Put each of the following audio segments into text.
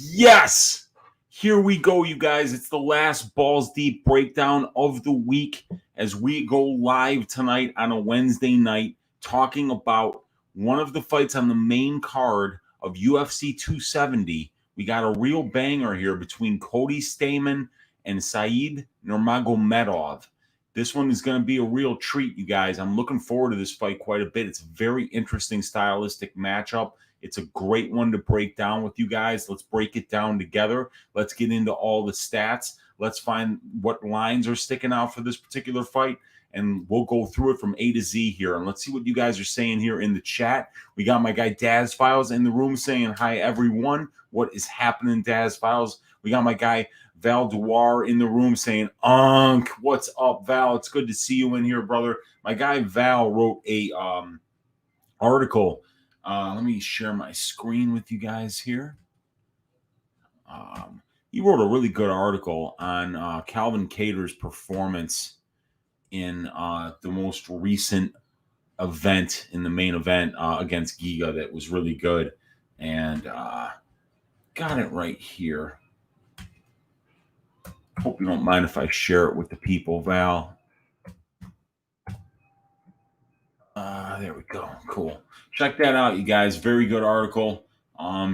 Yes! Here we go, you guys. It's the last Balls Deep breakdown of the week as we go live tonight on a Wednesday night talking about one of the fights on the main card of UFC 270. We got a real banger here between Cody Stamann and Said Nurmagomedov. This one is going to be a real treat, you guys. I'm looking forward to this fight quite a bit. It's a very interesting stylistic matchup. It's a great one to break down with you guys. Let's break it down together. Let's get into all the stats. Let's find what lines are sticking out for this particular fight. And we'll go through it from A to Z here. And let's see what you guys are saying here in the chat. We got my guy Daz Files in the room saying, hi, everyone. What is happening, Daz Files? We got my guy Val Dwar in the room saying, Unk, what's up, Val? It's good to see you in here, brother. My guy Val wrote a article. Let me share my screen with you guys here. He wrote a really good article on Calvin Kattar's performance in the most recent event, in the main event against Giga. That was really good. And got it right here. Hope you don't mind if I share it with the people, Val. There we go. Cool. Check that out, you guys. Very good article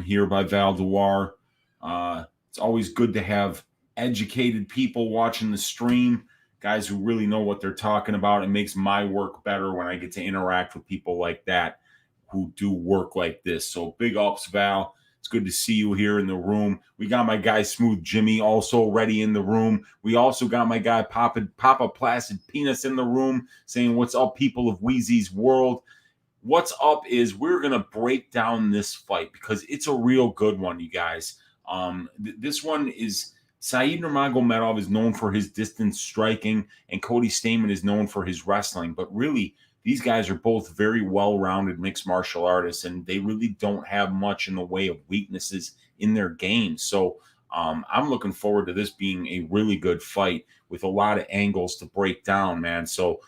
here by Val Dwar. It's always good to have educated people watching the stream, guys who really know what they're talking about. It makes my work better when I get to interact with people like that who do work like this. So big ups, Val. It's good to see you here in the room. We got my guy Smooth Jimmy also ready in the room. We also got my guy Papa Placid Penis in the room saying, what's up, people of Weezy's world? What's up is we're going to break down this fight because it's a real good one, you guys. This one is Said Nurmagomedov is known for his distance striking, and Cody Stamann is known for his wrestling. But really, these guys are both very well-rounded mixed martial artists, and they really don't have much in the way of weaknesses in their game. So I'm looking forward to this being a really good fight with a lot of angles to break down, man. So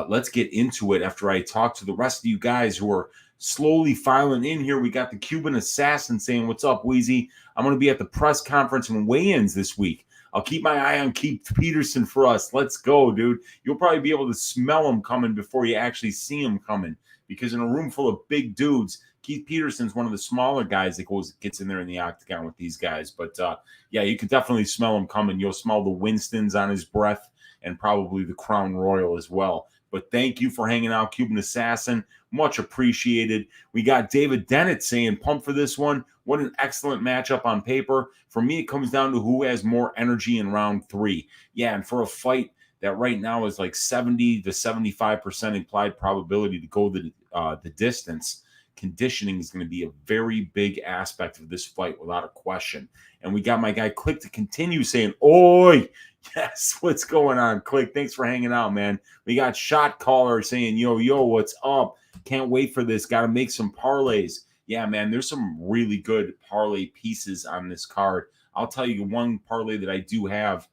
let's get into it after I talk to the rest of you guys who are slowly filing in here. We got the Cuban Assassin saying, what's up, Weezy? I'm going to be at the press conference and weigh-ins this week. I'll keep my eye on Keith Peterson for us. Let's go, dude. You'll probably be able to smell him coming before you actually see him coming, because in a room full of big dudes, Keith Peterson's one of the smaller guys that gets in there in the octagon with these guys. But, yeah, you can definitely smell him coming. You'll smell the Winstons on his breath and probably the Crown Royal as well. But thank you for hanging out, Cuban Assassin. Much appreciated. We got David Dennett saying, pump for this one. What an excellent matchup on paper. For me, it comes down to who has more energy in round 3. Yeah, and for a fight that right now is like 70 to 75% implied probability to go the distance, conditioning is going to be a very big aspect of this fight without a question. And we got my guy Click to continue saying, oi, yes, what's going on, Click? Thanks for hanging out, man. We got Shot Caller saying, yo, what's up? Can't wait for this. Got to make some parlays. Yeah, man, there's some really good parlay pieces on this card. I'll tell you one parlay that I do have,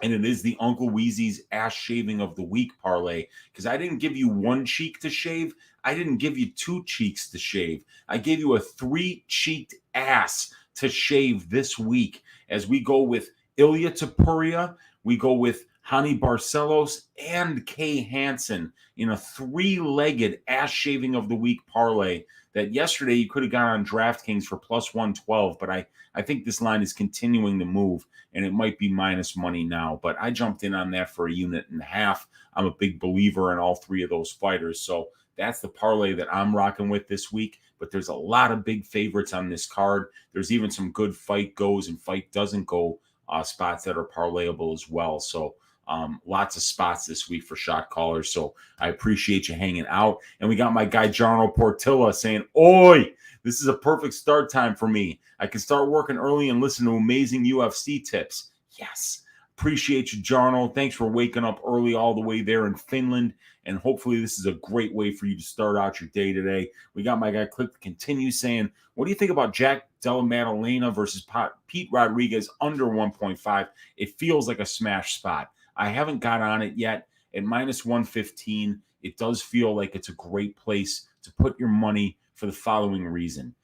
and it is the Uncle Weezy's ass shaving of the week parlay, because I didn't give you one cheek to shave. I didn't give you 2 cheeks to shave. I gave you a 3-cheeked ass to shave this week as we go with Ilya Topuria, we go with Hani Barcelos, and Kay Hansen in a 3-legged ass shaving of the week parlay that yesterday you could have got on DraftKings for plus 112, but I think this line is continuing to move, and it might be minus money now. But I jumped in on that for 1.5 units. I'm a big believer in all 3 of those fighters, so that's the parlay that I'm rocking with this week. But there's a lot of big favorites on this card. There's even some good fight goes and fight doesn't go spots that are parlayable as well. So lots of spots this week for shot callers. So I appreciate you hanging out. And we got my guy Jarno Portilla saying, oi, this is a perfect start time for me. I can start working early and listen to amazing UFC tips. Yes. Appreciate you, Jarno. Thanks for waking up early all the way there in Finland. And hopefully this is a great way for you to start out your day today. We got my guy Click to continue saying, what do you think about Jack Della Maddalena versus Pete Rodriguez under 1.5? It feels like a smash spot. I haven't got on it yet. At minus 115, it does feel like it's a great place to put your money for the following reason.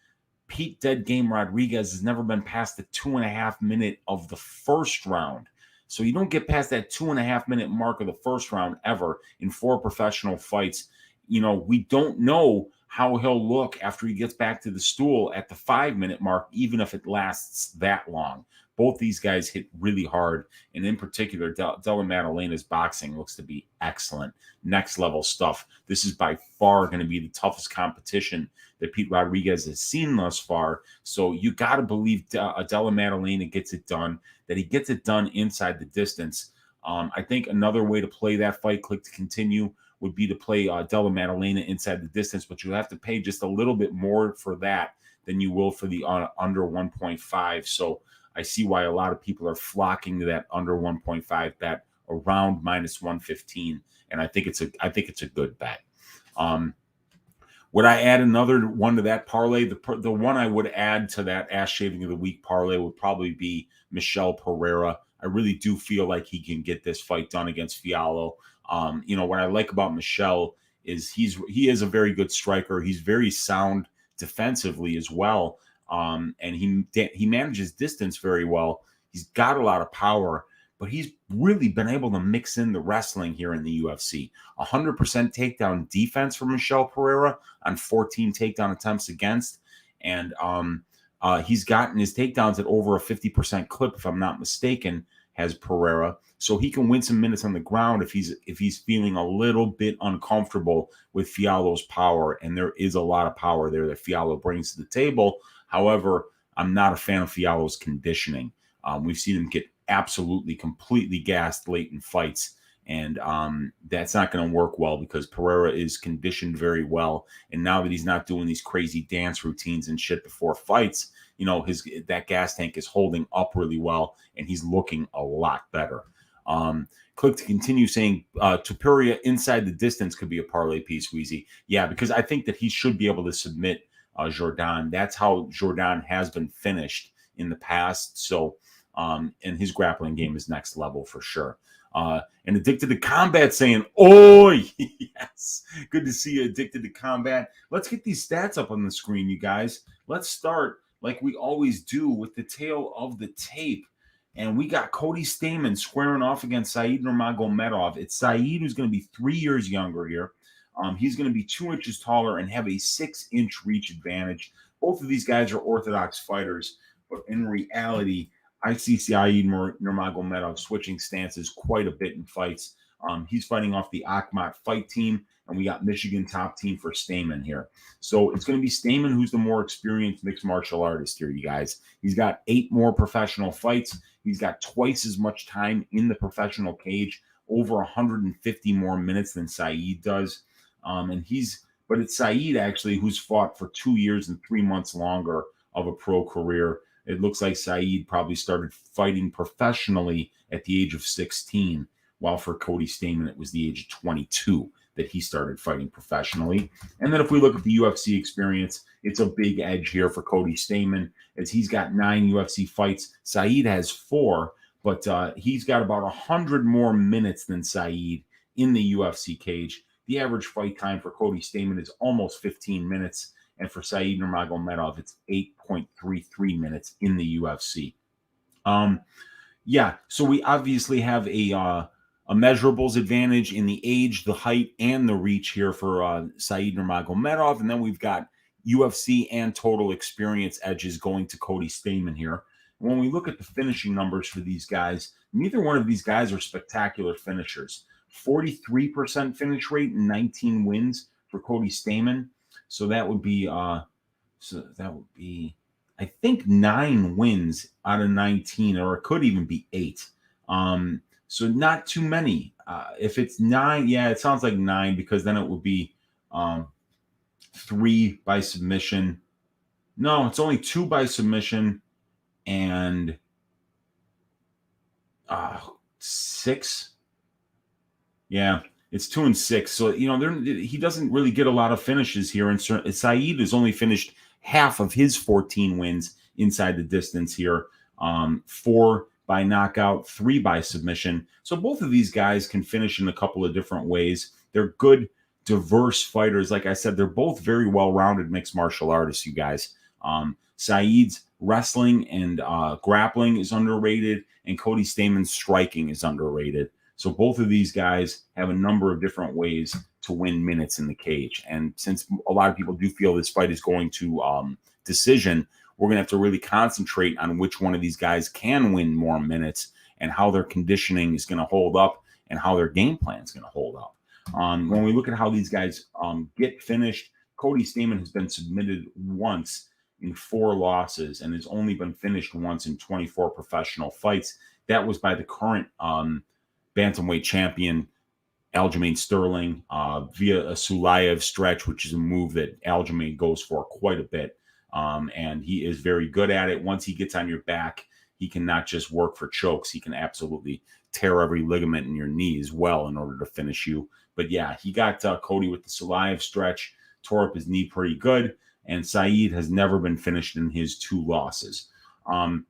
Pete Dead Game Rodriguez has never been past the 2.5 minute of the first round. So you don't get past that 2.5 minute mark of the first round ever in 4 professional fights. You know, we don't know how he'll look after he gets back to the stool at the 5 minute mark, even if it lasts that long. Both these guys hit really hard, and in particular, Della Madalena's boxing looks to be excellent, next level stuff. This is by far going to be the toughest competition that Pete Rodriguez has seen thus far. So you got to believe Della Madalena gets it done, that he gets it done inside the distance. I think another way to play that fight, click to continue, would be to play Della Madalena inside the distance, but you have to pay just a little bit more for that than you will for the under 1.5. So I see why a lot of people are flocking to that under 1.5 bet around minus 115, and I think it's a good bet. Would I add another one to that parlay? The one I would add to that ass shaving of the week parlay would probably be Michel Pereira. I really do feel like he can get this fight done against Fiallo. You know, what I like about Michel is he is a very good striker. He's very sound defensively as well. And he manages distance very well. He's got a lot of power, but he's really been able to mix in the wrestling here in the UFC. 100% takedown defense for Michel Pereira on 14 takedown attempts against. And he's gotten his takedowns at over a 50% clip, if I'm not mistaken, has Pereira. So he can win some minutes on the ground if he's feeling a little bit uncomfortable with Fiallo's power. And there is a lot of power there that Fiallo brings to the table. However, I'm not a fan of Fiallo's conditioning. We've seen him get absolutely, completely gassed late in fights. And that's not going to work well because Pereira is conditioned very well. And now that he's not doing these crazy dance routines and shit before fights, you know, that gas tank is holding up really well, and he's looking a lot better. Click to continue saying Topuria inside the distance could be a parlay piece, Weezy. Yeah, because I think that he should be able to submit Jourdain. That's how Jourdain has been finished in the past. So, and his grappling game is next level for sure. And Addicted to Combat saying, "Oh, yes. Good to see you, Addicted to Combat." Let's get these stats up on the screen, you guys. Let's start like we always do with the tail of the tape. And we got Cody Stamann squaring off against Said Nurmagomedov. It's Said who's going to be 3 years younger here. He's going to be 2 inches taller and have a 6-inch reach advantage. Both of these guys are orthodox fighters, but in reality, I see Said Nurmagomedov switching stances quite a bit in fights. He's fighting off the Akhmat fight team, and we got Michigan top team for Stamann here. So it's going to be Stamann who's the more experienced mixed martial artist here, you guys. He's got 8 more professional fights. He's got twice as much time in the professional cage, over 150 more minutes than Said does. But it's Said actually who's fought for 2 years and 3 months longer of a pro career. It looks like Said probably started fighting professionally at the age of 16, while for Cody Stamann, it was the age of 22 that he started fighting professionally. And then if we look at the UFC experience, it's a big edge here for Cody Stamann, as he's got 9 UFC fights. Said has 4, but he's got about 100 more minutes than Said in the UFC cage. The average fight time for Cody Stamann is almost 15 minutes. And for Said Nurmagomedov, it's 8.33 minutes in the UFC. So we obviously have a measurables advantage in the age, the height, and the reach here for Said Nurmagomedov. And then we've got UFC and total experience edges going to Cody Stamann here. When we look at the finishing numbers for these guys, neither one of these guys are spectacular finishers. 43% finish rate and 19 wins for Cody Stamann. So that would be, I think 9 wins out of 19, or it could even be 8. So not too many. If it's 9, yeah, it sounds like 9, because then it would be 3 by submission. No, it's only 2 by submission and 6. Yeah. It's 2 and 6. So, you know, he doesn't really get a lot of finishes here. And Said has only finished half of his 14 wins inside the distance here. 4 by knockout, 3 by submission. So both of these guys can finish in a couple of different ways. They're good, diverse fighters. Like I said, they're both very well-rounded mixed martial artists, you guys. Saeed's wrestling and grappling is underrated, and Cody Stamann's striking is underrated. So both of these guys have a number of different ways to win minutes in the cage. And since a lot of people do feel this fight is going to decision, we're going to have to really concentrate on which one of these guys can win more minutes and how their conditioning is going to hold up and how their game plan is going to hold up. When we look at how these guys get finished, Cody Stamann has been submitted once in 4 losses and has only been finished once in 24 professional fights. That was by the current bantamweight champion, Aljamain Sterling, via a Sulayev stretch, which is a move that Aljamain goes for quite a bit. And he is very good at it. Once he gets on your back, he can not just work for chokes. He can absolutely tear every ligament in your knee as well in order to finish you. But yeah, he got Cody with the Sulayev stretch, tore up his knee pretty good. And Saeed has never been finished in his 2 losses. And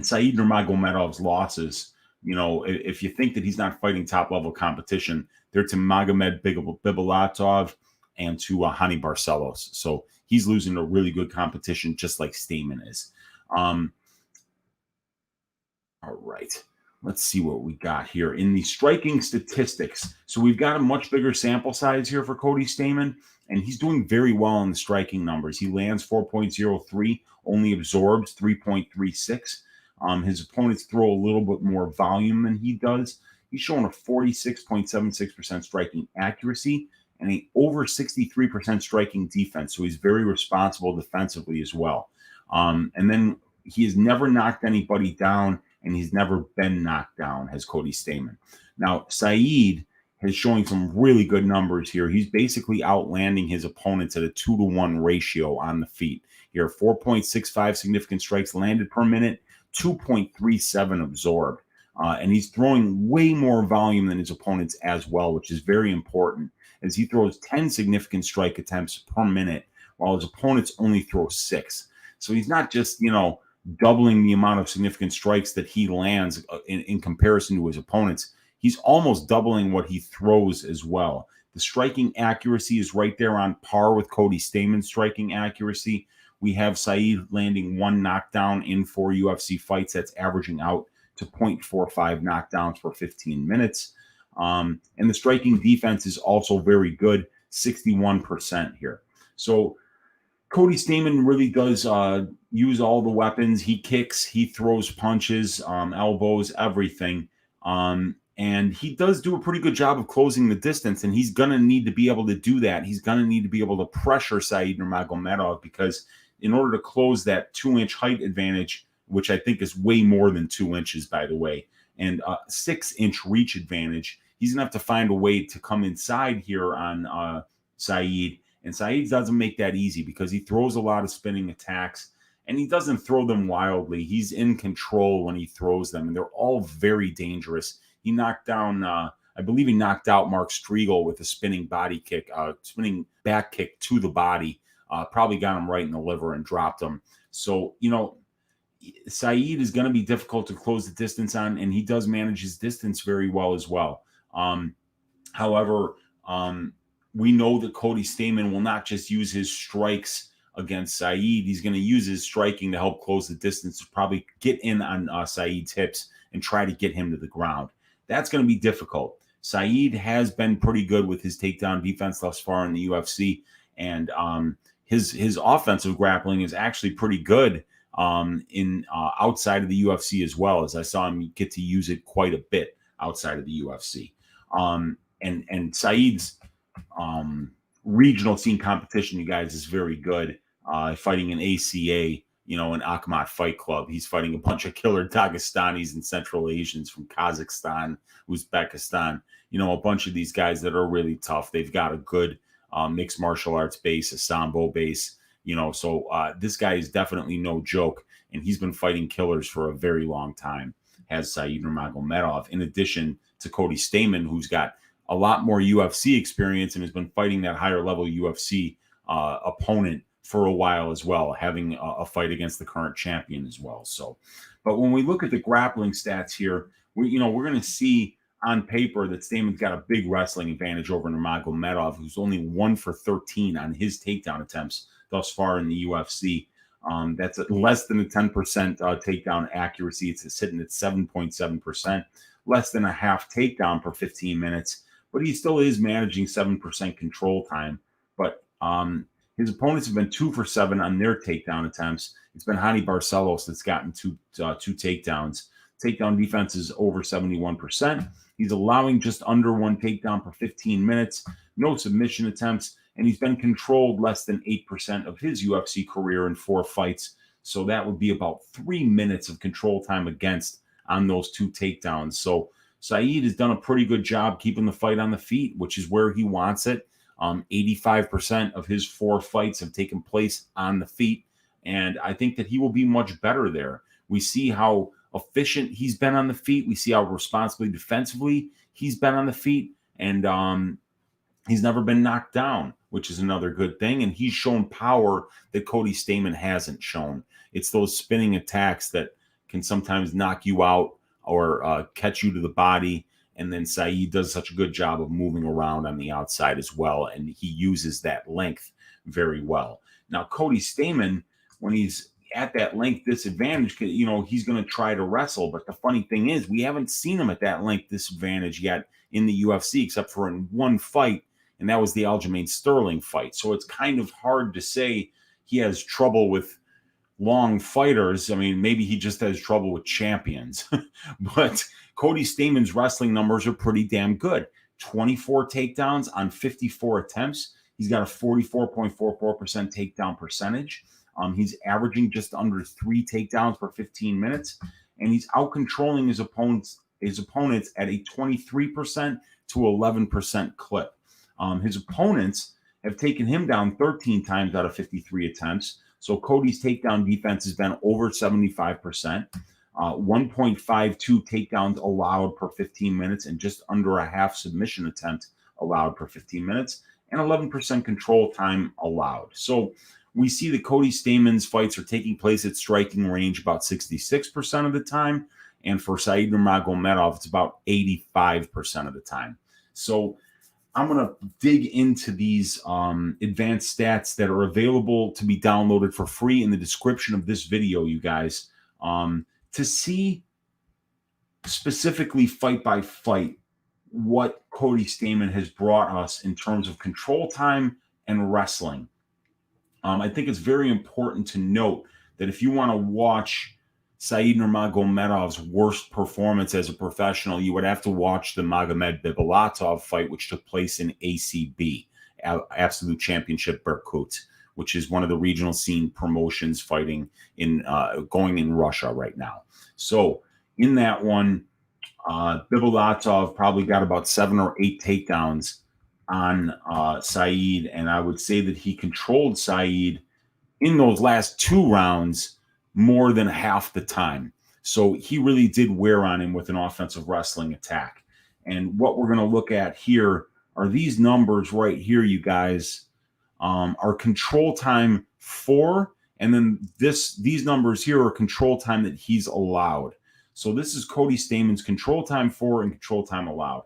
Saeed Nurmagomedov's losses, you know, if you think that he's not fighting top-level competition, they're to Magomed Bibulatov and to Hani Barcelos. So he's losing to really good competition, just like Stamann is. All right. Let's see what we got here in the striking statistics. So we've got a much bigger sample size here for Cody Stamann, and he's doing very well in the striking numbers. He lands 4.03, only absorbs 3.36. His opponents throw a little bit more volume than he does. He's showing a 46.76% striking accuracy and a over 63% striking defense. So he's very responsible defensively as well. And then he has never knocked anybody down, and he's never been knocked down, has Cody Stamann. Now, Saeed is showing some really good numbers here. He's basically outlanding his opponents at a 2-to-1 ratio on the feet. Here, 4.65 significant strikes landed per minute, 2.37 absorbed. And he's throwing way more volume than his opponents as well, which is very important, as he throws 10 significant strike attempts per minute, while his opponents only throw 6. So he's not just, you know, doubling the amount of significant strikes that he lands in comparison to his opponents. He's almost doubling what he throws as well. The striking accuracy is right there on par with Cody Stamann's striking accuracy. We have Saeed landing 1 knockdown in 4 UFC fights. That's averaging out to 0.45 knockdowns per 15 minutes. And the striking defense is also very good, 61% here. So Cody Stamann really does use all the weapons. He kicks, he throws punches, elbows, everything. And he does do a pretty good job of closing the distance, and he's going to need to be able to do that. He's going to need to be able to pressure Saeed Nurmagomedov, because in order to close that 2-inch height advantage, which I think is way more than 2 inches, by the way, and 6-inch reach advantage, he's going to have to find a way to come inside here on Saeed. And Saeed doesn't make that easy, because he throws a lot of spinning attacks, and he doesn't throw them wildly. He's in control when he throws them, and they're all very dangerous. He knocked down, I believe he knocked out Mark Striegel with a spinning body kick, spinning back kick to the body. Probably got him right in the liver and dropped him. So, you know, Saeed is going to be difficult to close the distance on, and he does manage his distance very well as well. However, we know that Cody Stamann will not just use his strikes against Saeed. He's going to use his striking to help close the distance, to probably get in on Saeed's hips and try to get him to the ground. That's going to be difficult. Saeed has been pretty good with his takedown defense thus far in the UFC, and his offensive grappling is actually pretty good in outside of the UFC as well, as I saw him get to use it quite a bit outside of the UFC. And Saeed's regional scene competition, you guys, is very good. Fighting an ACA, you know, an Akhmat Fight Club. He's fighting a bunch of killer Dagestanis and Central Asians from Kazakhstan, Uzbekistan, you know, a bunch of these guys that are really tough. They've got a good mixed martial arts base, a Sambo base, you know, so this guy is definitely no joke, and he's been fighting killers for a very long time, has Saeed Nurmagomedov, in addition to Cody Stamann, who's got a lot more UFC experience and has been fighting that higher level UFC opponent for a while as well, having a fight against the current champion as well. So, but when we look at the grappling stats here, we're going to see on paper that Stamann's got a big wrestling advantage over Nurmagomedov, who's only 1 for 13 on his takedown attempts thus far in the UFC. That's less than a 10% takedown accuracy. It's sitting at 7.7%, less than a half takedown per 15 minutes. But he still is managing 7% control time. But his opponents have been 2 for 7 on their takedown attempts. It's been Hani Barcelos that's gotten two takedowns. Takedown defense is over 71%. He's allowing just under 1 takedown per 15 minutes. No submission attempts. And he's been controlled less than 8% of his UFC career in 4 fights. So that would be about 3 minutes of control time against on those 2 takedowns. So Saeed has done a pretty good job keeping the fight on the feet, which is where he wants it. 85% of his 4 fights have taken place on the feet. And I think that he will be much better there. We see how efficient he's been on the feet. We see how responsibly defensively he's been on the feet. And he's never been knocked down, which is another good thing. And he's shown power that Cody Stamann hasn't shown. It's those spinning attacks that can sometimes knock you out or catch you to the body. And then Saeed does such a good job of moving around on the outside as well. And he uses that length very well. Now, Cody Stamann, when he's at that length disadvantage, he's going to try to wrestle. But the funny thing is, we haven't seen him at that length disadvantage yet in the UFC, except for in 1 fight. And that was the Aljamain Sterling fight. So it's kind of hard to say he has trouble with long fighters. I mean, maybe he just has trouble with champions. But Cody Stamann's wrestling numbers are pretty damn good. 24 takedowns on 54 attempts. He's got a 44.44% takedown percentage. He's averaging just under 3 takedowns per 15 minutes. And he's out-controlling his opponents at a 23% to 11% clip. His opponents have taken him down 13 times out of 53 attempts. So Cody's takedown defense has been over 75%, 1.52 takedowns allowed per 15 minutes, and just under a half submission attempt allowed per 15 minutes, and 11% control time allowed. So we see that Cody Stamann's fights are taking place at striking range about 66% of the time. And for Saeed Nurmagomedov, it's about 85% of the time. So I'm going to dig into these advanced stats that are available to be downloaded for free in the description of this video, you guys, to see specifically fight by fight what Cody Stamann has brought us in terms of control time and wrestling. I think it's very important to note that if you want to watch Saeed Nurmagomedov's worst performance as a professional, you would have to watch the Magomed Bibulatov fight, which took place in ACB, Absolute Championship Berkut, which is one of the regional scene promotions fighting going in Russia right now. So in that one, Bibulatov probably got about 7 or 8 takedowns on Saeed, and I would say that he controlled Saeed in those last 2 rounds more than half the time. So he really did wear on him with an offensive wrestling attack. And what we're going to look at here are these numbers right here, you guys, are control time for, and then these numbers here are control time that he's allowed. So this is Cody Stamann's control time for and control time allowed.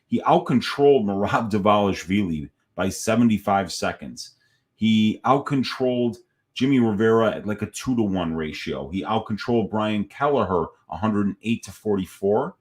He outcontrolled Merab Dvalishvili by 75 seconds. He outcontrolled Jimmy Rivera at like a 2-to-1 ratio. He outcontrolled Brian Kelleher 108 to 44.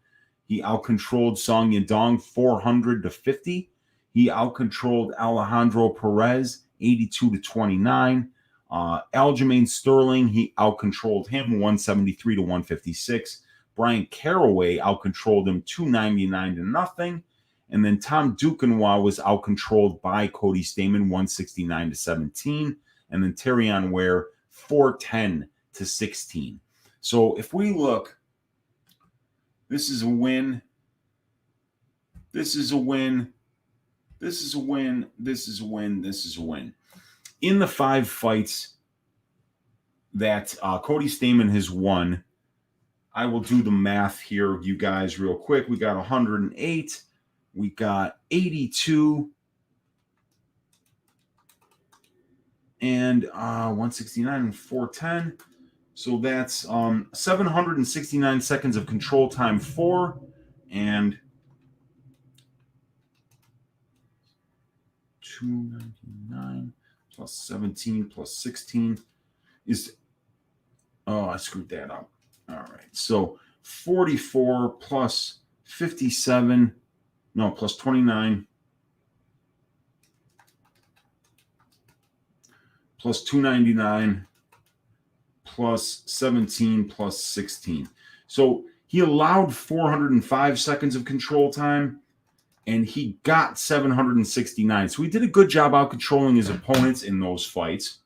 He outcontrolled Song Yadong 400 to 50. He outcontrolled Alejandro Perez 82 to 29. Aljamain Sterling, he outcontrolled him 173 to 156. Brian Caraway outcontrolled him 299 to nothing. And then Tom Duquesnoy was outcontrolled by Cody Stamann 169 to 17. And then Terrion Ware 410 to 16. So if we look, this is a win. This is a win. This is a win. This is a win. This is a win. In the 5 fights that Cody Stamann has won, I will do the math here, you guys, real quick. We got 108. We got 82. And 169 and 410. So that's 769 seconds of control time for, and 299 plus 17 plus 16 is Oh, I screwed that up. All right. So 44 plus 57, no, plus 29, plus 299, plus 17, plus 16. So he allowed 405 seconds of control time, and he got 769. So he did a good job out controlling his opponents in those fights.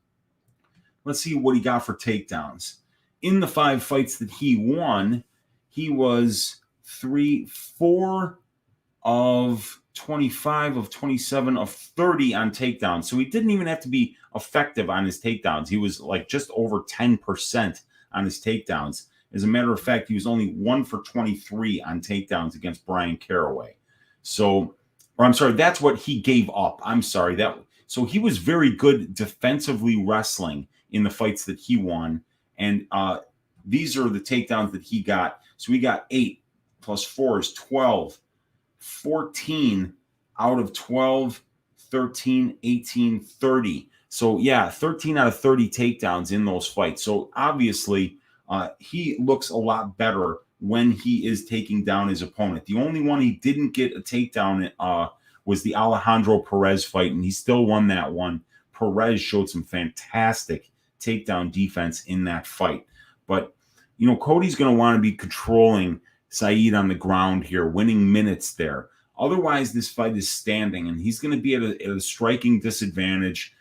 Let's see what he got for takedowns. In the 5 fights that he won, he was 4 of 25 of 27 of 30 on takedowns. So he didn't even have to be effective on his takedowns. He was like just over 10% on his takedowns. As a matter of fact, he was only 1 for 23 on takedowns against Brian Caraway. So, or I'm sorry, that's what he gave up. I'm sorry. So he was very good defensively wrestling in the fights that he won. And these are the takedowns that he got. So we got 8 plus 4 is 12. 14 out of 12, 13, 18, 30. So, yeah, 13 out of 30 takedowns in those fights. So, obviously, he looks a lot better when he is taking down his opponent. The only one he didn't get a takedown was the Alejandro Perez fight, and he still won that one. Perez showed some fantastic takedown defense in that fight. But, Cody's going to want to be controlling Saeed on the ground here, winning minutes there. Otherwise, this fight is standing, and he's going to be at a striking disadvantage.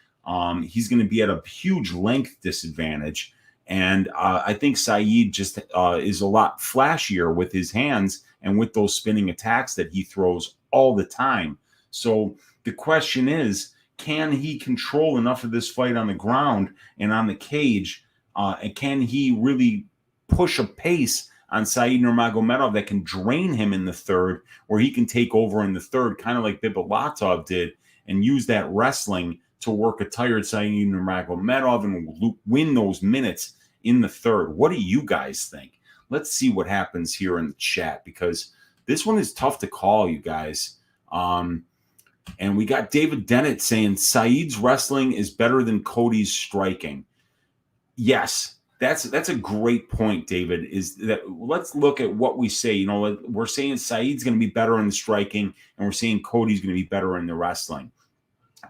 He's going to be at a huge length disadvantage. And I think Saeed just is a lot flashier with his hands and with those spinning attacks that he throws all the time. So the question is, can he control enough of this fight on the ground and on the cage? And can he really push a pace on Saeed Nurmagomedov that can drain him in the third, or he can take over in the third, kind of like Bibulatov did, and use that wrestling to work a tired Saeed Nurmagomedov and win those minutes in the third. What do you guys think? Let's see what happens here in the chat, because this one is tough to call, you guys. And we got David Dennett saying Saeed's wrestling is better than Cody's striking. Yes. That's a great point, David, is that let's look at what we say. We're saying Saeed's going to be better in the striking, and we're saying Cody's going to be better in the wrestling.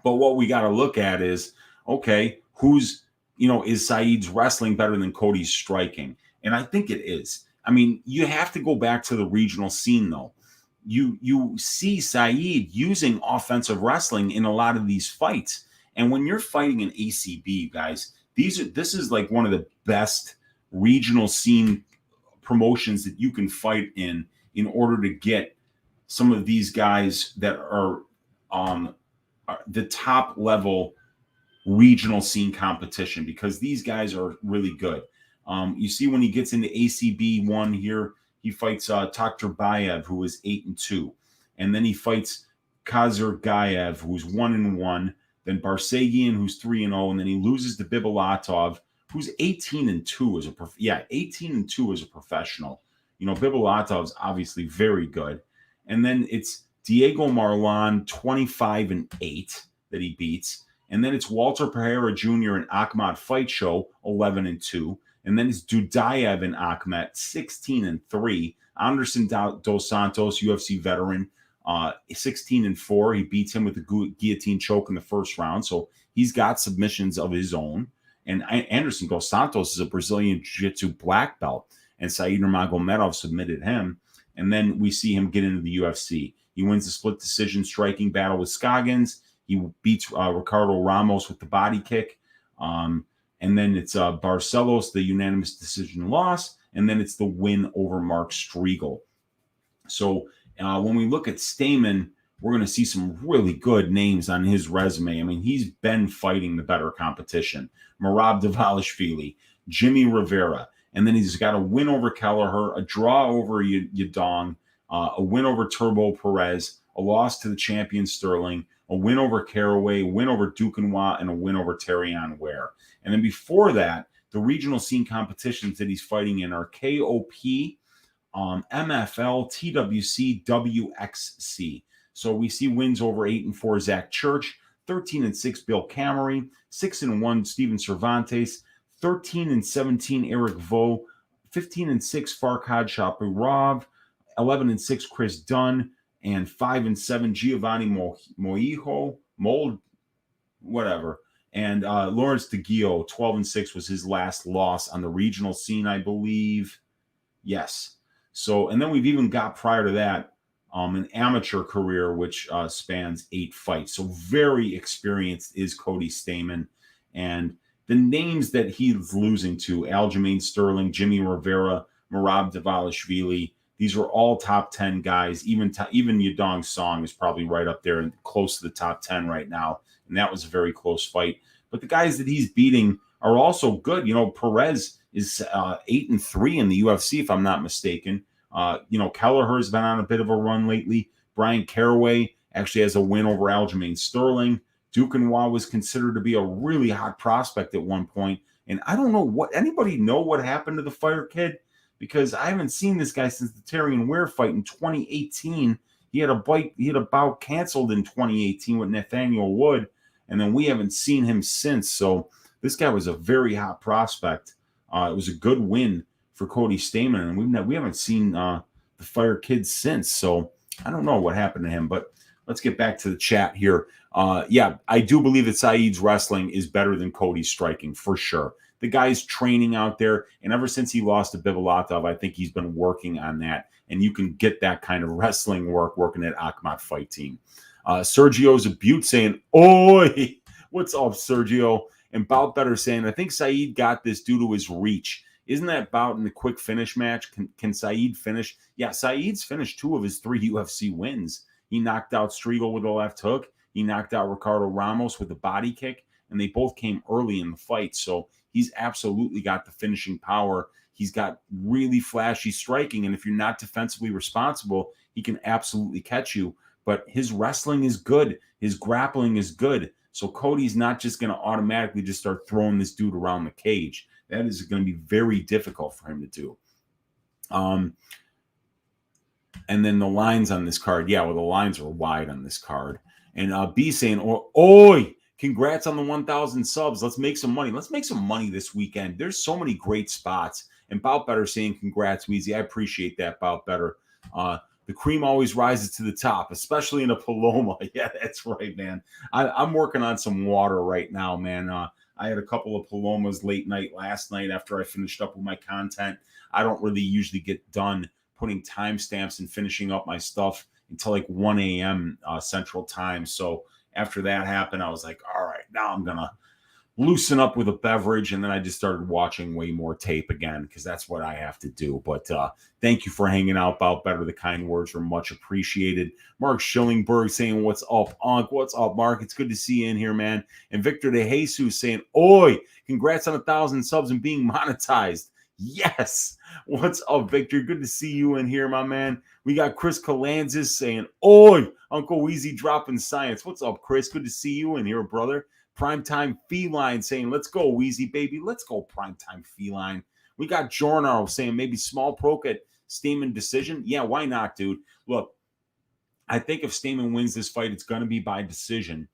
But what we got to look at is, okay, is Saeed's wrestling better than Cody's striking? And I think it is. I mean, you have to go back to the regional scene, though. You see Saeed using offensive wrestling in a lot of these fights. And when you're fighting an ACB, guys, this is like one of the best regional scene promotions that you can fight in order to get some of these guys that are the top level regional scene competition, because these guys are really good. You see when he gets into ACB 1 here, he fights Taktarbayev, who is 8-2. And then he fights Kazargayev, who's 1-1. Then Barsegian, who's 3-0, and then he loses to Bibulatov, who's 18-2 as a 18-2 as a professional. Bibulatov's obviously very good. And then it's Diego Marlon, 25-8 that he beats. And then it's Walter Pereira Jr. and Akhmat Fight Show, 11-2. And then it's Dudayev and Akhmat, 16-3. Anderson Dos Santos, UFC veteran, 16-4. He beats him with the guillotine choke in the first round. So he's got submissions of his own. And Anderson Dos Santos is a Brazilian Jiu-Jitsu black belt. And Saeed Nurmagomedov submitted him. And then we see him get into the UFC. He wins the split decision striking battle with Scoggins. He beats Ricardo Ramos with the body kick. And then it's Barcelos, the unanimous decision loss. And then it's the win over Mark Striegel. So when we look at Stamann, we're going to see some really good names on his resume. I mean, he's been fighting the better competition. Merab Dvalishvili, Jimmy Rivera. And then he's got a win over Kelleher, a draw over Yadong, a win over Turbo Perez, a loss to the champion Sterling, a win over Caraway, a win over Duquesnoy, and a win over Terrion Ware. And then before that, the regional scene competitions that he's fighting in are KOP, MFL, TWC, WXC. So we see wins over 8-4 Zach Church, 13-6 Bill Cameron, 6-1 Steven Cervantes, 13-17 Eric Vo, 15-6 Farkhad Shapirov, 11-6 Chris Dunn, and 5-7 Giovanni Mold, whatever. And Lawrence DeGio, 12-6 was his last loss on the regional scene, I believe. Yes. So, and then we've even got prior to that an amateur career, which spans 8 fights. So very experienced is Cody Stamann. And the names that he's losing to, Aljamain Sterling, Jimmy Rivera, Merab Dvalishvili, these were all top 10 guys. Even Yadong Song is probably right up there and close to the top 10 right now. And that was a very close fight. But the guys that he's beating are also good. You know, Perez is 8-3 in the UFC, if I'm not mistaken. You know, Kelleher's been on a bit of a run lately. Brian Caraway actually has a win over Aljamain Sterling. Duquesnoy was considered to be a really hot prospect at one point. And I don't know what, anybody know what happened to the Fire Kid? Because I haven't seen this guy since the Terrion Ware fight in 2018. He had a bout canceled in 2018 with Nathaniel Wood. And then we haven't seen him since. So this guy was a very hot prospect. It was a good win for Cody Stamann, and we haven't seen the Fire Kid since. So I don't know what happened to him, but let's get back to the chat here. Yeah, I do believe that Saeed's wrestling is better than Cody's striking for sure. The guy's training out there, and ever since he lost to Bibulatov, I think he's been working on that, and you can get that kind of wrestling work working at Akhmat Fight Team. Sergio's a Butte saying, "Oi, what's up, Sergio?" And Bout Better saying, "I think Saeed got this due to his reach. Isn't that bout in the quick finish match? Can Saeed finish?" Yeah, Saeed's finished 2 of his 3 UFC wins. He knocked out Striegel with a left hook. He knocked out Ricardo Ramos with a body kick, and they both came early in the fight. So he's absolutely got the finishing power. He's got really flashy striking, and if you're not defensively responsible, he can absolutely catch you. But his wrestling is good. His grappling is good. So Cody's not just going to automatically just start throwing this dude around the cage. That is going to be very difficult for him to do. And then the lines on this card. Yeah, well, the lines are wide on this card. And B saying, "Oi, congrats on the 1,000 subs. Let's make some money. Let's make some money this weekend. There's so many great spots." And Bout Better saying, "Congrats, Weezy." I appreciate that, Bout Better. The cream always rises to the top, especially in a Paloma. Yeah, that's right, man. I'm working on some water right now, man. I had a couple of Palomas late night last night after I finished up with my content. I don't really usually get done putting timestamps and finishing up my stuff until like 1 a.m. Central Time. So after that happened, I was like, all right, now I'm going to loosen up with a beverage. And then I just started watching way more tape again because that's what I have to do. But thank you for hanging out, Bout Better. The kind words are much appreciated. Mark Schillingberg saying, "What's up, Unc? What's up, Mark? It's good to see you in here, man." And Victor De Jesus saying, "Oi, congrats on 1,000 subs and being monetized." Yes. What's up, Victor? Good to see you in here, my man. We got Chris Kalanzis saying, "Oi, Uncle Weezy dropping science." What's up, Chris? Good to see you in here, brother. Primetime Feline saying, "Let's go, Weezy, baby. Let's go, Primetime Feline." We got Jorno saying maybe small proc at Stamann decision. Yeah, why not, dude? Look, I think if Stamann wins this fight, it's going to be by decision.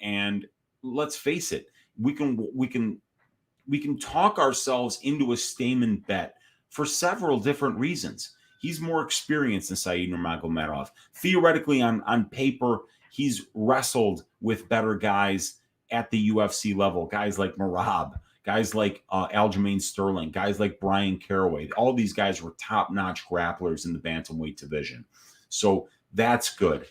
And let's face it, we can talk ourselves into a Stamann bet for several different reasons. He's more experienced than Saeed Nurmagomedov. Theoretically, on paper, he's wrestled with better guys at the UFC level, guys like Merab, guys like Aljamain Sterling, guys like Brian Caraway. All these guys were top-notch grapplers in the bantamweight division. So that's good.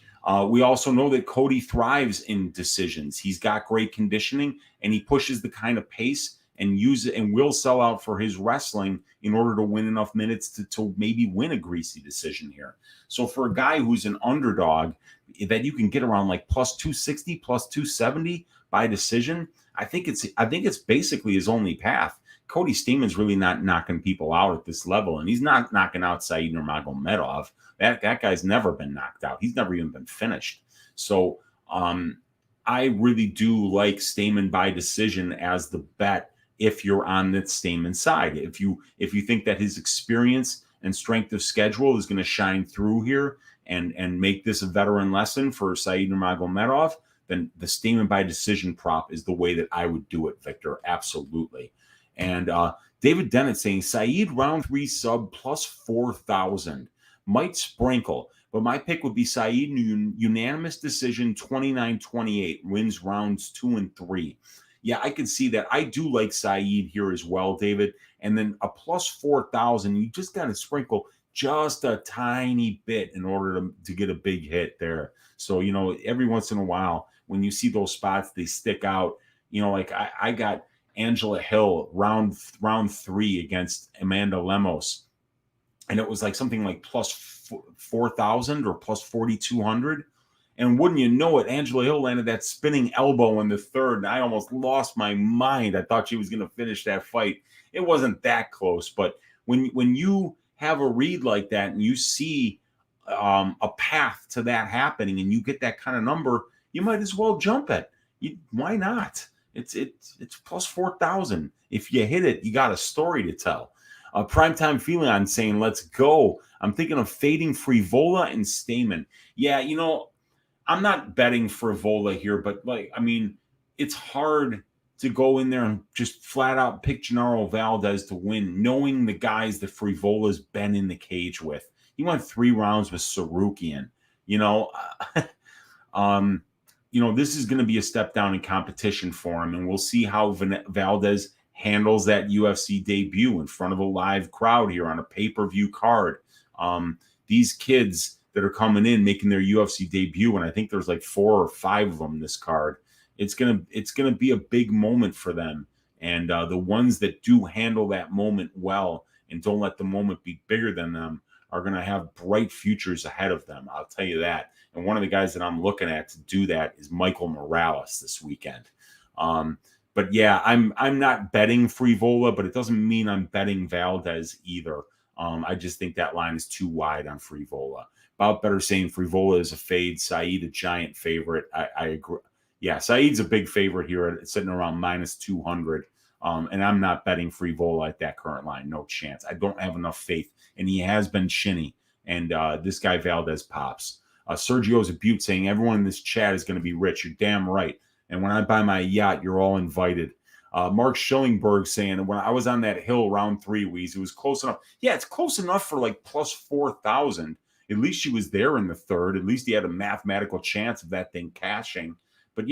We also know that Cody thrives in decisions. He's got great conditioning, and he pushes the kind of pace and use it and will sell out for his wrestling in order to win enough minutes to maybe win a greasy decision here. So for a guy who's an underdog that you can get around like plus 260, plus 270 by decision, I think it's basically his only path. Cody Stamann's really not knocking people out at this level, and he's not knocking out Saeed Nurmagomedov. That guy's never been knocked out. He's never even been finished. So I really do like Stamann by decision as the bet if you're on the Stamann side. If you think that his experience and strength of schedule is going to shine through here and make this a veteran lesson for Saeed Nurmagomedov, then the Stamann by decision prop is the way that I would do it, Victor. Absolutely. And David Dennett saying Saeed round 3 sub plus 4,000. Might sprinkle, but my pick would be Saeed unanimous decision 29-28, wins rounds 2 and 3. Yeah, I can see that. I do like Saeed here as well, David. And then a plus 4,000, you just got to sprinkle just a tiny bit in order to get a big hit there. So, every once in a while, when you see those spots, they stick out. Like I got Angela Hill round 3 against Amanda Lemos, and it was like something like plus 4,000 or plus 4,200. And wouldn't you know it, Angela Hill landed that spinning elbow in the third, and I almost lost my mind. I thought she was going to finish that fight. It wasn't that close, but when you have a read like that and you see a path to that happening and you get that kind of number, you might as well jump it. Why not? It's plus 4,000. If you hit it, you got a story to tell. Primetime Feeling saying, let's go. I'm thinking of fading Frivola and Stamann. Yeah, I'm not betting Frivola here, but it's hard to go in there and just flat out pick Genaro Valdez to win, knowing the guys that Frivola's been in the cage with. He went 3 rounds with Sarukian. This is going to be a step down in competition for him, and we'll see how Valdez handles that UFC debut in front of a live crowd here on a pay-per-view card. These kids that are coming in making their UFC debut, and I think there's like 4 or 5 of them in this card. It's gonna be a big moment for them, and the ones that do handle that moment well and don't let the moment be bigger than them are gonna have bright futures ahead of them. I'll tell you that. And one of the guys that I'm looking at to do that is Michael Morales this weekend. But yeah, I'm not betting Frivola, but it doesn't mean I'm betting Valdez either. I just think that line is too wide on Frivola. About better saying Frivola is a fade, Saeed a giant favorite. I agree. Yeah, Saeed's a big favorite here, sitting around minus 200. And I'm not betting Frivola at that current line. No chance. I don't have enough faith. And he has been shinny. And this guy Valdez pops. Sergio Zabute saying everyone in this chat is going to be rich. You're damn right. And when I buy my yacht, you're all invited. Mark Schillingberg saying, when I was on that hill round 3, Weezy, it was close enough. Yeah, it's close enough for like plus 4,000. At least she was there in the third. At least he had a mathematical chance of that thing cashing. But,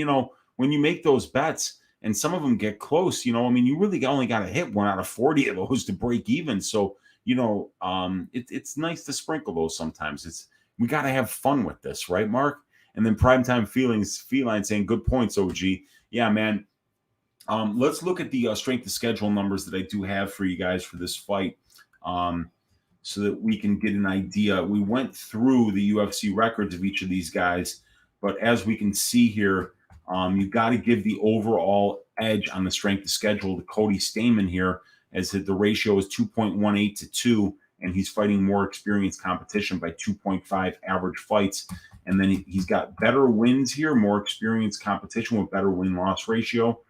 when you make those bets and some of them get close, you really only got to hit 1 out of 40 of those to break even. So, it's nice to sprinkle those sometimes. We got to have fun with this, right, Mark? And then Primetime Feline saying, good points, OG. Yeah, man. Let's look at the strength of schedule numbers that I do have for you guys for this fight, so that we can get an idea. We went through the UFC records of each of these guys, but as we can see here, you've got to give the overall edge on the strength of schedule to Cody Stamann here, as the ratio is 2.18 to 2, and he's fighting more experienced competition by 2.5 average fights. And then he's got better wins here, more experienced competition with better win-loss ratio.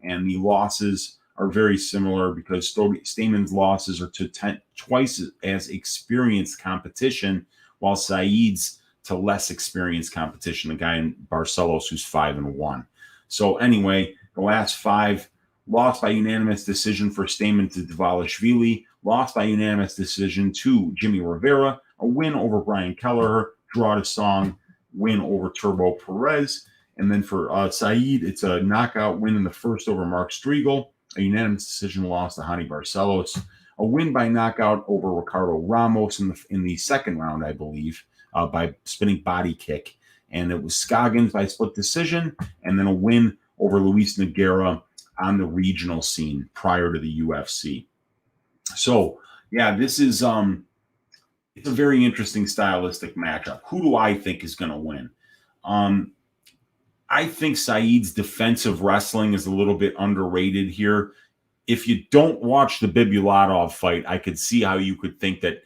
And the losses are very similar because Stamann's losses are to twice as experienced competition, while Saeed's to less experienced competition, the guy in Barcelos who's 5-1. So anyway, the last 5, lost by unanimous decision for Stamann to Dvalishvili, lost by unanimous decision to Jimmy Rivera, a win over Brian Kelleher, draw to Song, win over Turbo Perez. And then for Saeed, it's a knockout win in the first over Mark Striegel, a unanimous decision loss to Hani Barcelos, a win by knockout over Ricardo Ramos in the second round, I believe, by spinning body kick. And it was Scoggins by split decision, and then a win over Luis Nogueira on the regional scene prior to the UFC. So, yeah, this is it's a very interesting stylistic matchup. Who do I think is going to win? I think Saeed's defensive wrestling is a little bit underrated here. If you don't watch the Bibulatov fight, I could see how you could think that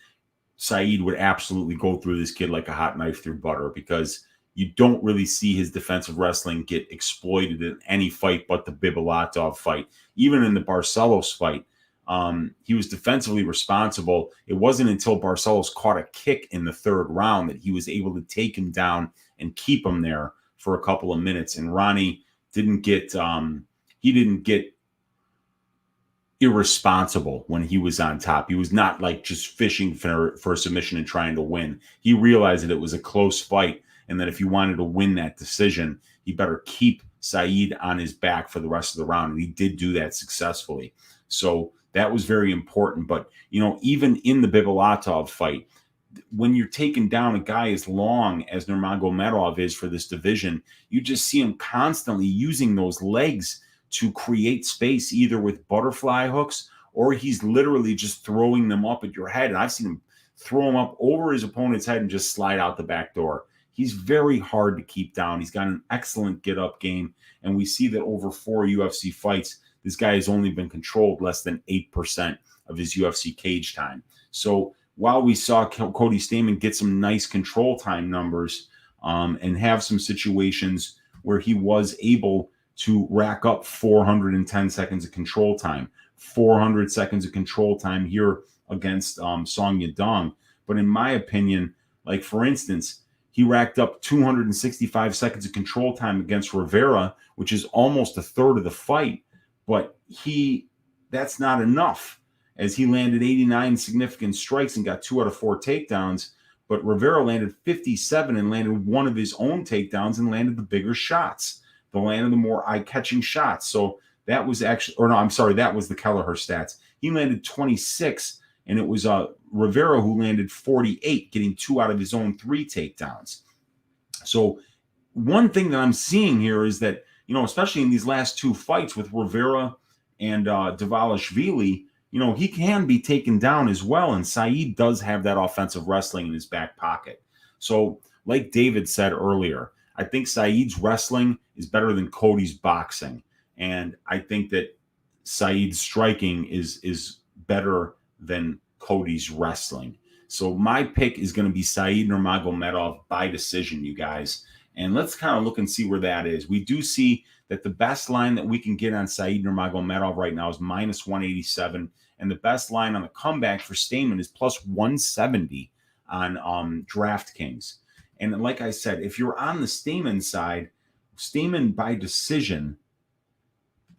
Saeed would absolutely go through this kid like a hot knife through butter, because you don't really see his defensive wrestling get exploited in any fight but the Bibulatov fight. Even in the Barcelos fight, he was defensively responsible. It wasn't until Barcelos caught a kick in the third round that he was able to take him down and keep him there for a couple of minutes. And Ronnie didn't get irresponsible when he was on top. He was not like just fishing for a submission and trying to win. He realized that it was a close fight and that if he wanted to win that decision, he better keep Saeed on his back for the rest of the round. And he did do that successfully. So that was very important. But, even in the Bibulatov fight, when you're taking down a guy as long as Nurmagomedov is for this division, you just see him constantly using those legs to create space, either with butterfly hooks or he's literally just throwing them up at your head. And I've seen him throw them up over his opponent's head and just slide out the back door. He's very hard to keep down. He's got an excellent get-up game. And we see that over 4 UFC fights, this guy has only been controlled less than 8% of his UFC cage time. So while we saw Cody Stamann get some nice control time numbers and have some situations where he was able to rack up 410 seconds of control time, 400 seconds of control time here against Song Yadong. But in my opinion, like for instance, he racked up 265 seconds of control time against Rivera, which is almost a third of the fight. But that's not enough, as he landed 89 significant strikes and got 2 out of 4 takedowns. But Rivera landed 57 and landed one of his own takedowns and landed the bigger shots, landed the more eye-catching shots. So that was that was the Kelleher stats. He landed 26, and it was Rivera who landed 48, getting 2 out of his own 3 takedowns. So one thing that I'm seeing here is that, especially in these last 2 fights with Rivera and Dvalishvili, he can be taken down as well. And Saeed does have that offensive wrestling in his back pocket. So like David said earlier, I think Saeed's wrestling is better than Cody's boxing. And I think that Saeed's striking is better than Cody's wrestling. So my pick is going to be Saeed Nurmagomedov by decision, you guys. And let's kind of look and see where that is. We do see that the best line that we can get on Saeed Nurmagomedov right now is minus 187. And the best line on the comeback for Stamann is plus 170 on DraftKings. And like I said, if you're on the Stamann side, Stamann by decision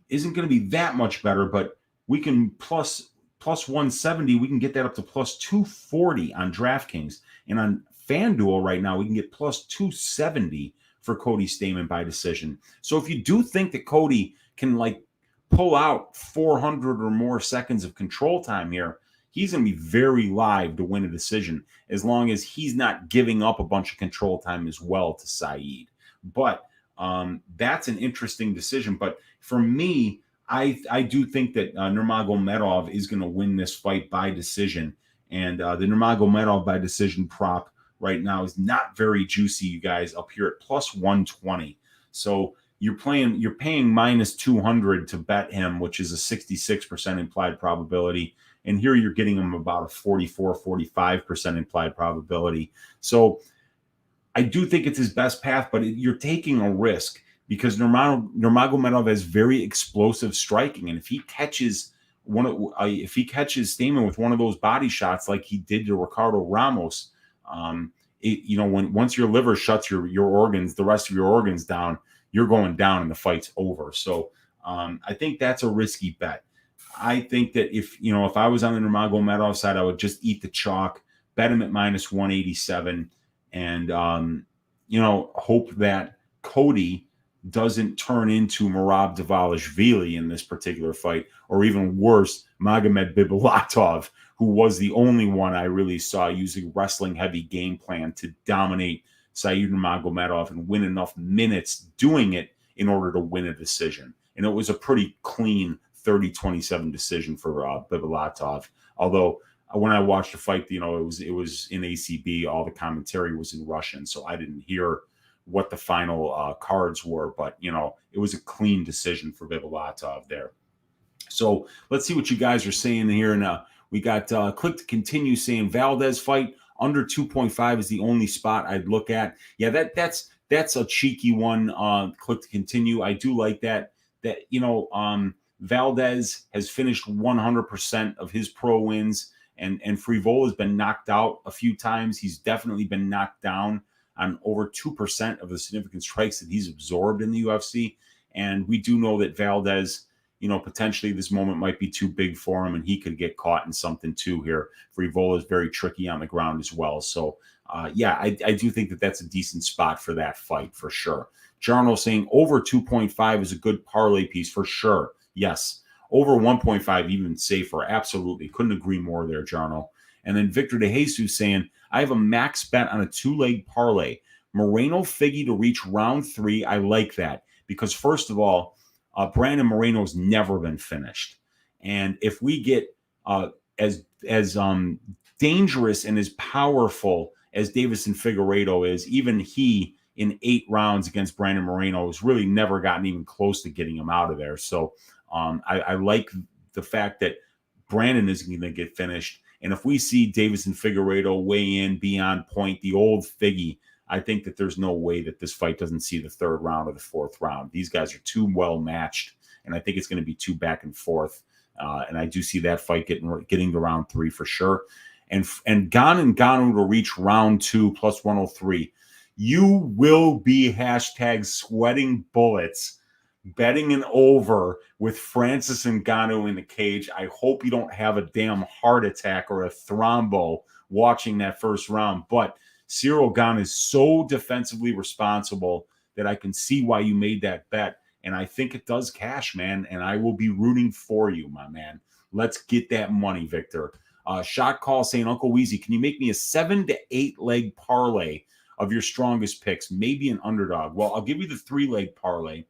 isn't going to be that much better, but we can plus 170, we can get that up to plus 240 on DraftKings. And on FanDuel right now, we can get plus 270 for Cody Stamann by decision. So if you do think that Cody can pull out 400 or more seconds of control time here, he's going to be very live to win a decision, as long as he's not giving up a bunch of control time as well to Saeed. But that's an interesting decision. But for me, I do think that Nurmagomedov is going to win this fight by decision. And the Nurmagomedov by decision prop right now is not very juicy, you guys, up here at plus 120. So you're paying minus 200 to bet him, which is a 66% implied probability. And here you're getting him about a 45% implied probability. So I do think it's his best path, but you're taking a risk because Nurmagomedov has very explosive striking. And if he catches Stamann with one of those body shots like he did to Ricardo Ramos, once your liver shuts your organs, the rest of your organs down, you're going down and the fight's over. So I think that's a risky bet. I think that if I was on the Nurmagomedov side, I would just eat the chalk, bet him at minus 187, and hope that Cody doesn't turn into Merab Dvalishvili in this particular fight, or even worse, Magomed Bibulatov, who was the only one I really saw using wrestling-heavy game plan to dominate Saeed Nurmagomedov and win enough minutes doing it in order to win a decision. And it was a pretty clean 30-27 decision for Bibulatov. Although when I watched the fight, it was in ACB. All the commentary was in Russian, so I didn't hear what the final cards were. But it was a clean decision for Bibulatov there. So let's see what you guys are saying here. And we got Click to Continue saying Valdez fight under 2.5 is the only spot I'd look at. Yeah, that's a cheeky one. Click to Continue. I do like that. Valdez has finished 100% of his pro wins, and Frivola has been knocked out a few times. He's definitely been knocked down on over 2% of the significant strikes that he's absorbed in the UFC. And we do know that Valdez, potentially this moment might be too big for him and he could get caught in something too here. Frevola is very tricky on the ground as well. So, yeah, I do think that that's a decent spot for that fight for sure. Jarno saying over 2.5 is a good parlay piece for sure. Yes. Over 1.5, even safer. Absolutely. Couldn't agree more there, Jarno. And then Victor De Jesus saying, I have a max bet on a 2-leg parlay. Moreno Figgy to reach round 3. I like that because, first of all, Brandon Moreno's never been finished. And if we get as dangerous and as powerful as Davison Figueiredo is, even he in 8 rounds against Brandon Moreno has really never gotten even close to getting him out of there. So I like the fact that Brandon isn't going to get finished. And if we see Davison Figueiredo weigh in, be on point, the old Figgy, I think that there's no way that this fight doesn't see the 3rd round or the 4th round. These guys are too well matched, and I think it's going to be too back and forth. And I do see that fight getting to round 3 for sure. And Gane Ngannou to reach round 2 plus 103. You will be hashtag sweating bullets betting an over with Francis Ngannou in the cage. I hope you don't have a damn heart attack or a thrombo watching that first round. But Cyril Gane is so defensively responsible that I can see why you made that bet. And I think it does cash, man. And I will be rooting for you, my man. Let's get that money, Victor. Shot call saying, Uncle Weezy, can you make me a 7 to 8 leg parlay of your strongest picks? Maybe an underdog. Well, I'll give you the 3-leg parlay.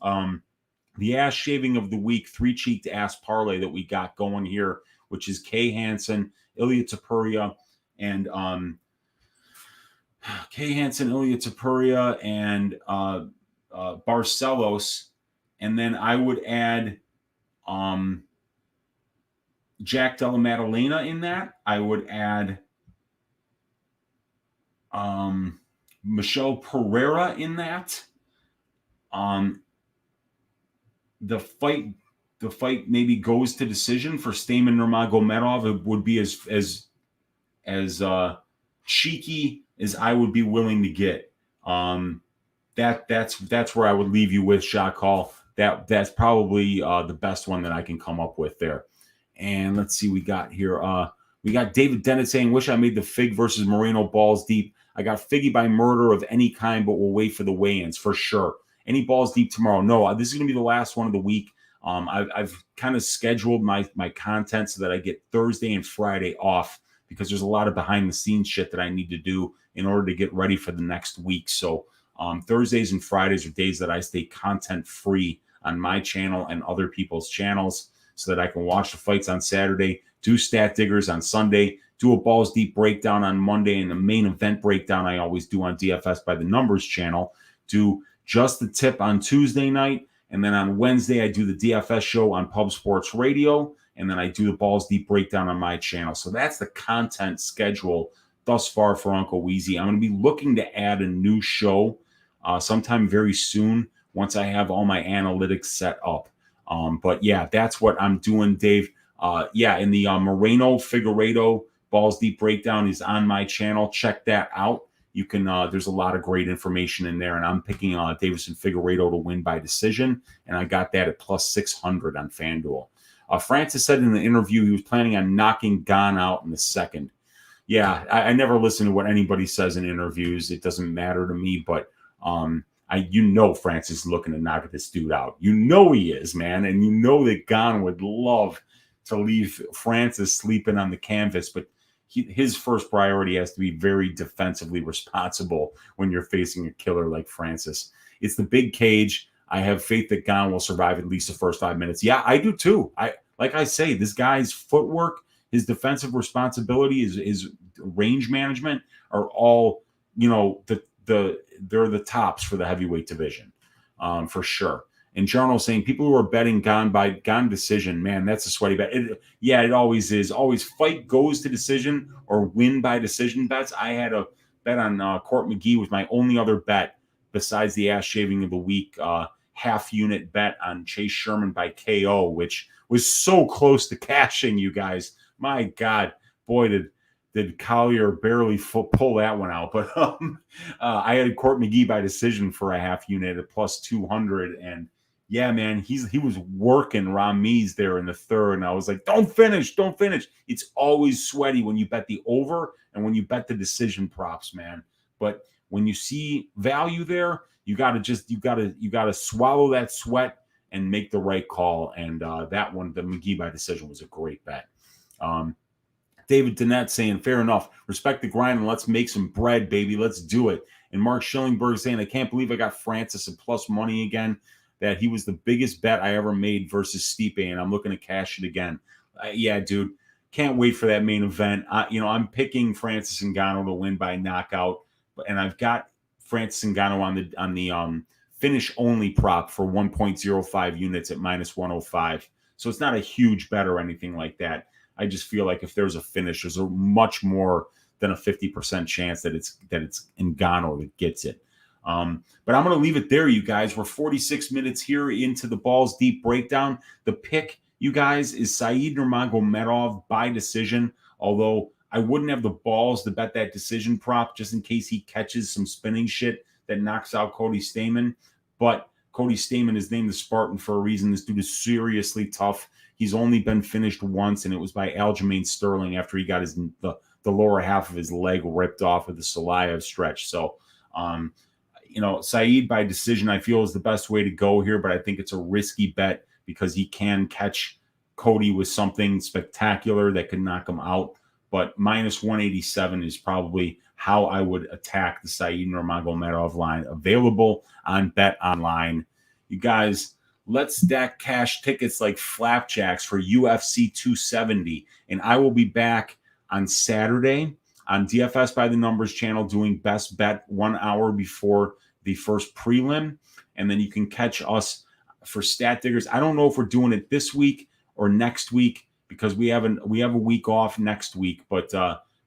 The ass shaving of the week, 3-cheeked ass parlay that we got going here, which is Kay Hansen, Ilya Topuria, and Barcelos. And then I would add Jack Della Maddalena in that. I would add Michelle Pereira in that. The fight maybe goes to decision for Stamann Nurmagomedov. It would be as cheeky as I would be willing to get. That's where I would leave you with, Shot Call. That's probably the best one that I can come up with there. And let's see, we got here. We got David Dennett saying, wish I made the Fig versus Moreno balls deep. I got Figgy by murder of any kind, but we'll wait for the weigh-ins for sure. Any balls deep tomorrow? No, this is going to be the last one of the week. I've kind of scheduled my content so that I get Thursday and Friday off because there's a lot of behind-the-scenes shit that I need to do in order to get ready for the next week. So Thursdays and Fridays are days that I stay content-free on my channel and other people's channels so that I can watch the fights on Saturday, do Stat Diggers on Sunday, do a Balls Deep breakdown on Monday, and the main event breakdown I always do on DFS by the Numbers channel, do Just the Tip on Tuesday night, and then on Wednesday I do the DFS show on Pub Sports Radio, and then I do the Balls Deep breakdown on my channel. So that's the content schedule thus far for Uncle Weezy. I'm going to be looking to add a new show sometime very soon once I have all my analytics set up. But yeah, that's what I'm doing, Dave. In the Moreno Figueiredo Balls Deep breakdown is on my channel. Check that out. You can, there's a lot of great information in there, and I'm picking Davison Figueiredo to win by decision, and I got that at plus 600 on FanDuel. Francis said in the interview he was planning on knocking Gane out in the second. Yeah, I never listen to what anybody says in interviews. It doesn't matter to me, but Francis is looking to knock this dude out. You know he is, man, and you know that Gane would love to leave Francis sleeping on the canvas, but his first priority has to be very defensively responsible when you're facing a killer like Francis. It's the big cage. I have faith that Gane will survive at least the first 5 minutes. Yeah, I do too. Like I say, this guy's footwork, his defensive responsibility, his range management are all, they're the tops for the heavyweight division, for sure. And Journal saying people who are betting Gane by Gane decision, man, that's a sweaty bet. It always is. Always fight goes to decision or win by decision bets. I had a bet on Court McGee was my only other bet besides the ass shaving of the week. Half unit bet on Chase Sherman by KO, which was so close to cashing, you guys. My God, boy, did Collier barely pull that one out. But I had Court McGee by decision for a half unit at plus 200, and Yeah, man, he was working Ramiz there in the third, and I was like, don't finish, don't finish. It's always sweaty when you bet the over and when you bet the decision props, man. But when you see value there, you gotta swallow that sweat and make the right call. And that one, the McGee by decision, was a great bet. Um, David Dennett saying, fair enough. Respect the grind and let's make some bread, baby. Let's do it. And Mark Schillingberg saying, I can't believe I got Francis at plus money again. That he was the biggest bet I ever made versus Stipe, and I'm looking to cash it again. Yeah, dude. Can't wait for that main event. I'm picking Francis Ngannou to win by knockout, and I've got Francis Ngannou on the finish only prop for 1.05 units at minus 105. So it's not a huge bet or anything like that. I just feel like if there's a finish, there's a much more than a 50% chance that it's Ngannou that gets it. But I'm going to leave it there, you guys. We're 46 minutes here into the Balls Deep breakdown. The pick, you guys, is Said Nurmagomedov by decision, although I wouldn't have the balls to bet that decision prop just in case he catches some spinning shit that knocks out Cody Stamann. But Cody Stamann is named the Spartan for a reason. This dude is seriously tough. He's only been finished once, and it was by Aljamain Sterling after he got the lower half of his leg ripped off with the Salayev stretch. So, Said by decision, I feel, is the best way to go here, but I think it's a risky bet because he can catch Cody with something spectacular that could knock him out. But minus 187 is probably how I would attack the Said Nurmagomedov line, available on Bet Online. You guys, let's stack cash tickets like flapjacks for UFC 270. And I will be back on Saturday on DFS by the Numbers channel doing best bet 1 hour before the first prelim. And then you can catch us for Stat Diggers. I don't know if we're doing it this week or next week because we have a week off next week. But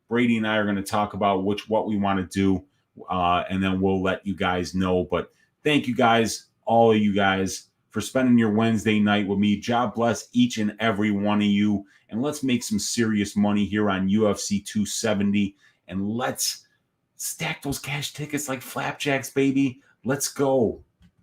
Brady and I are going to talk about what we want to do. And then we'll let you guys know. But thank you guys, all of you guys, for spending your Wednesday night with me. God bless each and every one of you. And let's make some serious money here on UFC 270. And let's stack those cash tickets like flapjacks, baby. Let's go.